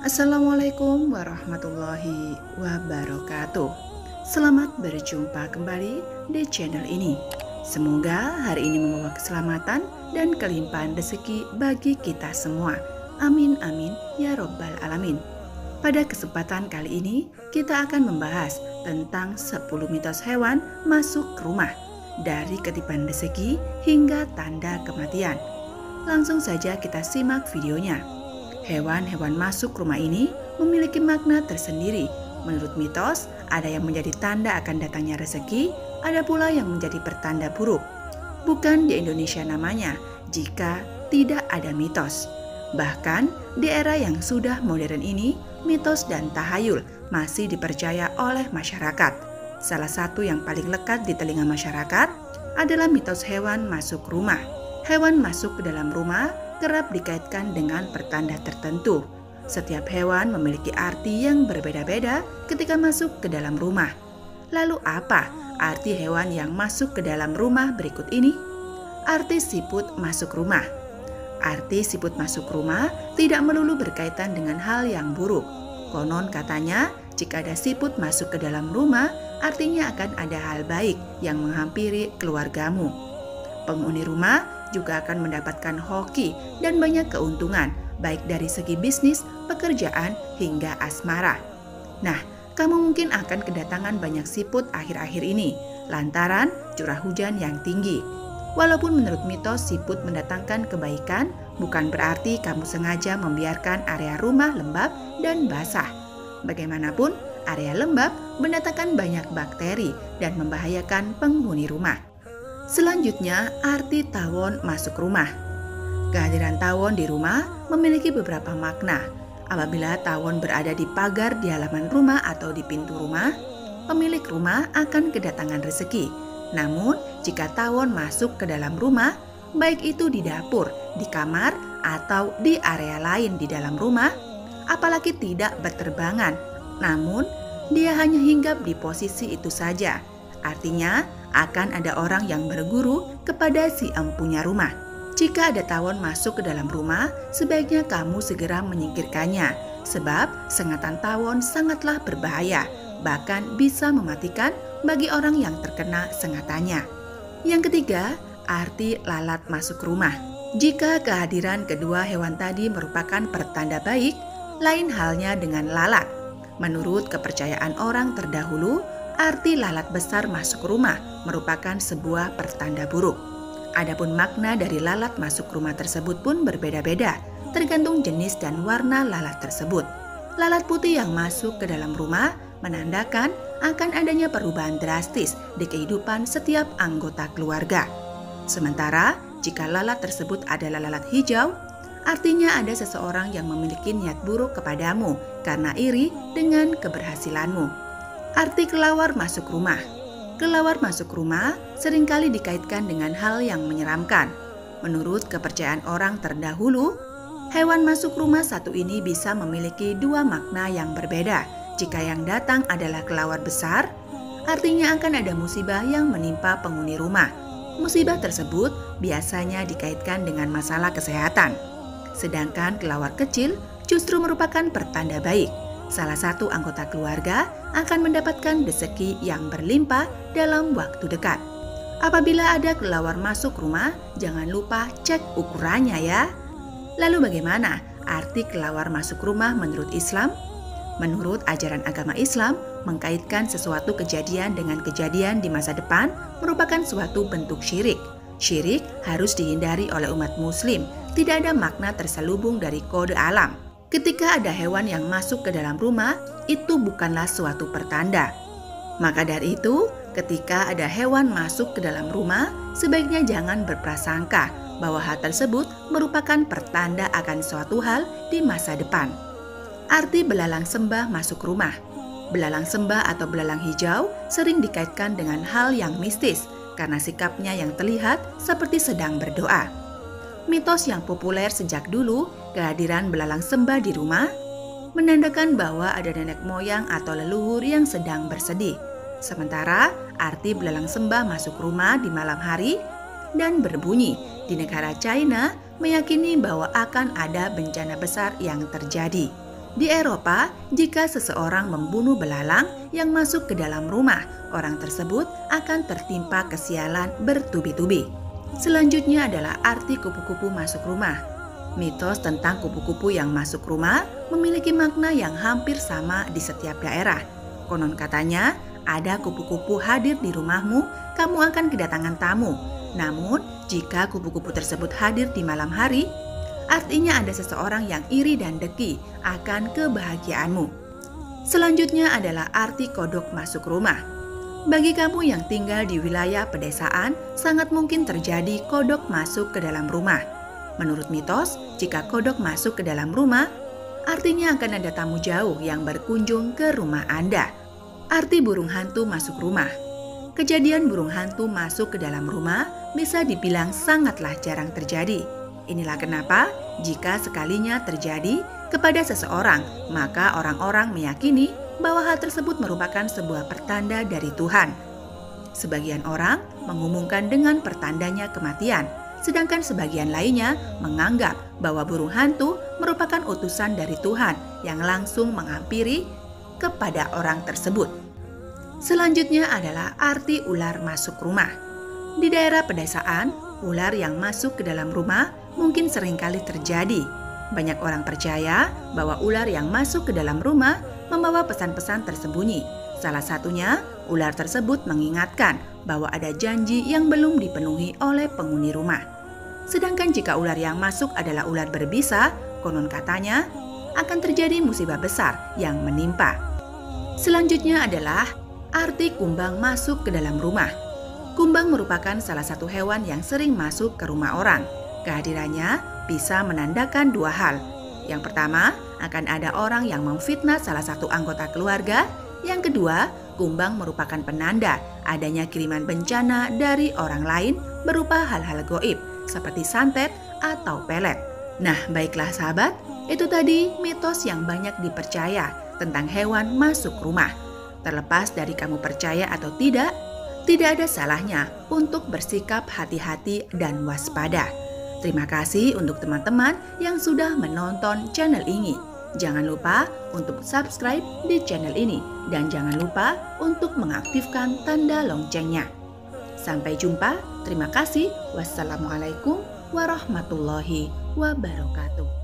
Assalamualaikum warahmatullahi wabarakatuh. Selamat berjumpa kembali di channel ini. Semoga hari ini membawa keselamatan dan kelimpahan rezeki bagi kita semua. Amin amin ya robbal alamin. Pada kesempatan kali ini kita akan membahas tentang 10 mitos hewan masuk rumah, dari ketipan rezeki hingga tanda kematian. Langsung saja kita simak videonya. Hewan-hewan masuk rumah ini memiliki makna tersendiri. Menurut mitos, ada yang menjadi tanda akan datangnya rezeki, ada pula yang menjadi pertanda buruk. Bukan di Indonesia namanya jika tidak ada mitos. Bahkan di era yang sudah modern ini, mitos dan tahayul masih dipercaya oleh masyarakat. Salah satu yang paling lekat di telinga masyarakat adalah mitos hewan masuk rumah. Hewan masuk ke dalam rumah kerap dikaitkan dengan pertanda tertentu. Setiap hewan memiliki arti yang berbeda-beda ketika masuk ke dalam rumah. Lalu apa arti hewan yang masuk ke dalam rumah berikut ini? Arti siput masuk rumah. Arti siput masuk rumah tidak melulu berkaitan dengan hal yang buruk. Konon katanya, jika ada siput masuk ke dalam rumah, artinya akan ada hal baik yang menghampiri keluargamu. Penghuni rumah juga akan mendapatkan hoki dan banyak keuntungan, baik dari segi bisnis, pekerjaan, hingga asmara. Nah, kamu mungkin akan kedatangan banyak siput akhir-akhir ini, lantaran curah hujan yang tinggi. Walaupun menurut mitos siput mendatangkan kebaikan, bukan berarti kamu sengaja membiarkan area rumah lembab dan basah. Bagaimanapun, area lembab mendatangkan banyak bakteri dan membahayakan penghuni rumah. Selanjutnya, arti tawon masuk rumah. Kehadiran tawon di rumah memiliki beberapa makna. Apabila tawon berada di pagar di halaman rumah atau di pintu rumah, pemilik rumah akan kedatangan rezeki. Namun, jika tawon masuk ke dalam rumah, baik itu di dapur, di kamar, atau di area lain di dalam rumah, apalagi tidak berterbangan, namun dia hanya hinggap di posisi itu saja. Artinya, akan ada orang yang berguru kepada si empunya rumah. Jika ada tawon masuk ke dalam rumah, sebaiknya kamu segera menyingkirkannya, sebab sengatan tawon sangatlah berbahaya, bahkan bisa mematikan bagi orang yang terkena sengatannya. Yang ketiga, arti lalat masuk rumah. Jika kehadiran kedua hewan tadi merupakan pertanda baik, lain halnya dengan lalat. Menurut kepercayaan orang terdahulu, arti lalat besar masuk rumah merupakan sebuah pertanda buruk. Adapun makna dari lalat masuk rumah tersebut pun berbeda-beda, tergantung jenis dan warna lalat tersebut. Lalat putih yang masuk ke dalam rumah menandakan akan adanya perubahan drastis di kehidupan setiap anggota keluarga. Sementara jika lalat tersebut adalah lalat hijau, artinya ada seseorang yang memiliki niat buruk kepadamu karena iri dengan keberhasilanmu. Arti kelawar masuk rumah. Kelawar masuk rumah seringkali dikaitkan dengan hal yang menyeramkan. Menurut kepercayaan orang terdahulu, hewan masuk rumah satu ini bisa memiliki dua makna yang berbeda. Jika yang datang adalah kelawar besar, artinya akan ada musibah yang menimpa penghuni rumah. Musibah tersebut biasanya dikaitkan dengan masalah kesehatan. Sedangkan kelawar kecil justru merupakan pertanda baik. Salah satu anggota keluarga akan mendapatkan rezeki yang berlimpah dalam waktu dekat. Apabila ada kelawar masuk rumah, jangan lupa cek ukurannya ya. Lalu bagaimana arti kelawar masuk rumah menurut Islam? Menurut ajaran agama Islam, mengkaitkan sesuatu kejadian dengan kejadian di masa depan merupakan suatu bentuk syirik. Syirik harus dihindari oleh umat muslim, tidak ada makna terselubung dari kode alam. Ketika ada hewan yang masuk ke dalam rumah, itu bukanlah suatu pertanda. Maka dari itu, ketika ada hewan masuk ke dalam rumah, sebaiknya jangan berprasangka bahwa hal tersebut merupakan pertanda akan suatu hal di masa depan. Arti belalang sembah masuk rumah. Belalang sembah atau belalang hijau sering dikaitkan dengan hal yang mistis karena sikapnya yang terlihat seperti sedang berdoa. Mitos yang populer sejak dulu, kehadiran belalang sembah di rumah menandakan bahwa ada nenek moyang atau leluhur yang sedang bersedih. Sementara arti belalang sembah masuk rumah di malam hari dan berbunyi di negara China meyakini bahwa akan ada bencana besar yang terjadi. Di Eropa, jika seseorang membunuh belalang yang masuk ke dalam rumah, orang tersebut akan tertimpa kesialan bertubi-tubi. Selanjutnya adalah arti kupu-kupu masuk rumah. Mitos tentang kupu-kupu yang masuk rumah memiliki makna yang hampir sama di setiap daerah. Konon katanya, ada kupu-kupu hadir di rumahmu, kamu akan kedatangan tamu. Namun, jika kupu-kupu tersebut hadir di malam hari, artinya ada seseorang yang iri dan dengki akan kebahagiaanmu. Selanjutnya adalah arti kodok masuk rumah. Bagi kamu yang tinggal di wilayah pedesaan, sangat mungkin terjadi kodok masuk ke dalam rumah. Menurut mitos, jika kodok masuk ke dalam rumah, artinya akan ada tamu jauh yang berkunjung ke rumah Anda. Arti burung hantu masuk rumah. Kejadian burung hantu masuk ke dalam rumah bisa dibilang sangatlah jarang terjadi. Inilah kenapa jika sekalinya terjadi kepada seseorang, maka orang-orang meyakini bahwa hal tersebut merupakan sebuah pertanda dari Tuhan. Sebagian orang mengumumkan dengan pertandanya kematian, sedangkan sebagian lainnya menganggap bahwa burung hantu merupakan utusan dari Tuhan yang langsung menghampiri kepada orang tersebut. Selanjutnya adalah arti ular masuk rumah. Di daerah pedesaan, ular yang masuk ke dalam rumah mungkin seringkali terjadi. Banyak orang percaya bahwa ular yang masuk ke dalam rumah membawa pesan-pesan tersembunyi. Salah satunya, ular tersebut mengingatkan bahwa ada janji yang belum dipenuhi oleh penghuni rumah. Sedangkan jika ular yang masuk adalah ular berbisa, konon katanya akan terjadi musibah besar yang menimpa. Selanjutnya adalah arti kumbang masuk ke dalam rumah. Kumbang merupakan salah satu hewan yang sering masuk ke rumah orang. Kehadirannya bisa menandakan dua hal. Yang pertama, akan ada orang yang memfitnah salah satu anggota keluarga. Yang kedua, kumbang merupakan penanda adanya kiriman bencana dari orang lain berupa hal-hal goib seperti santet atau pelet. Nah, baiklah sahabat, itu tadi mitos yang banyak dipercaya tentang hewan masuk rumah. Terlepas dari kamu percaya atau tidak ada salahnya untuk bersikap hati-hati dan waspada. Terima kasih untuk teman-teman yang sudah menonton channel ini. Jangan lupa untuk subscribe di channel ini dan jangan lupa untuk mengaktifkan tanda loncengnya. Sampai jumpa, terima kasih. Wassalamualaikum warahmatullahi wabarakatuh.